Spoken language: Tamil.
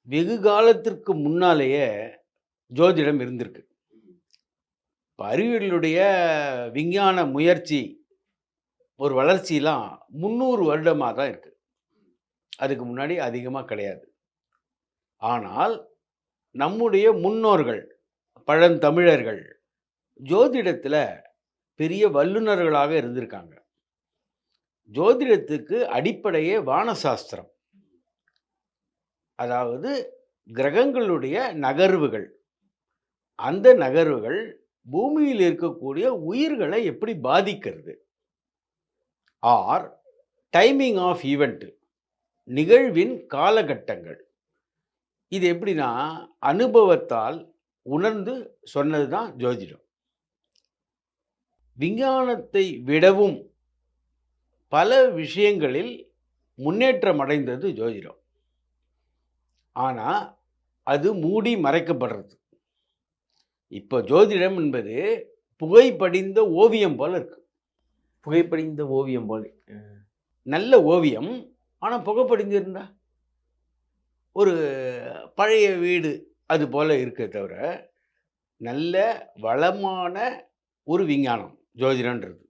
வெகு காலத்திற்கு முன்னாலேயே ஜோதிடம் இருந்திருக்கு. இப்ப அறிவியலுடைய விஞ்ஞான முயற்சி, ஒரு வளர்ச்சிலாம் 300 வருடமா தான் இருக்கு. அதுக்கு முன்னாடி அதிகமா கிடையாது. ஆனால் நம்முடைய முன்னோர்கள், பழந்தமிழர்கள் ஜோதிடத்தில பெரிய வல்லுனர்களாக இருந்திருக்காங்க. ஜோதிடத்துக்கு அடிப்படையே வானசாஸ்திரம். அதாவது கிரகங்களுடைய நகர்வுகள். அந்த நகர்வுகள் பூமியில் இருக்கக்கூடிய உயிர்களை எப்படி பாதிக்கிறது? ஆர் டைமிங் ஆஃப் ஈவென்ட், நிகழ்வின் காலகட்டங்கள். இது எப்படின்னா அனுபவத்தால் உணர்ந்து சொன்னது தான் ஜோதிடம். விஞ்ஞானத்தை விடவும் பல விஷயங்களில் முன்னேற்றம் அடைந்தது ஜோதிடம். ஆனா அது மூடி மறைக்கப்படுறது. இப்போ ஜோதிடம் என்பது புகைப்படிந்த ஓவியம் போல இருக்கு. புகைப்படிந்த ஓவியம் போல. நல்ல ஓவியம், ஆனா புகைப்படிந்திருந்தா ஒரு பழைய வீடு அது போல இருக்கே தவிர, நல்ல வளமான ஒரு விஞ்ஞானம் ஜோதிடன்றது.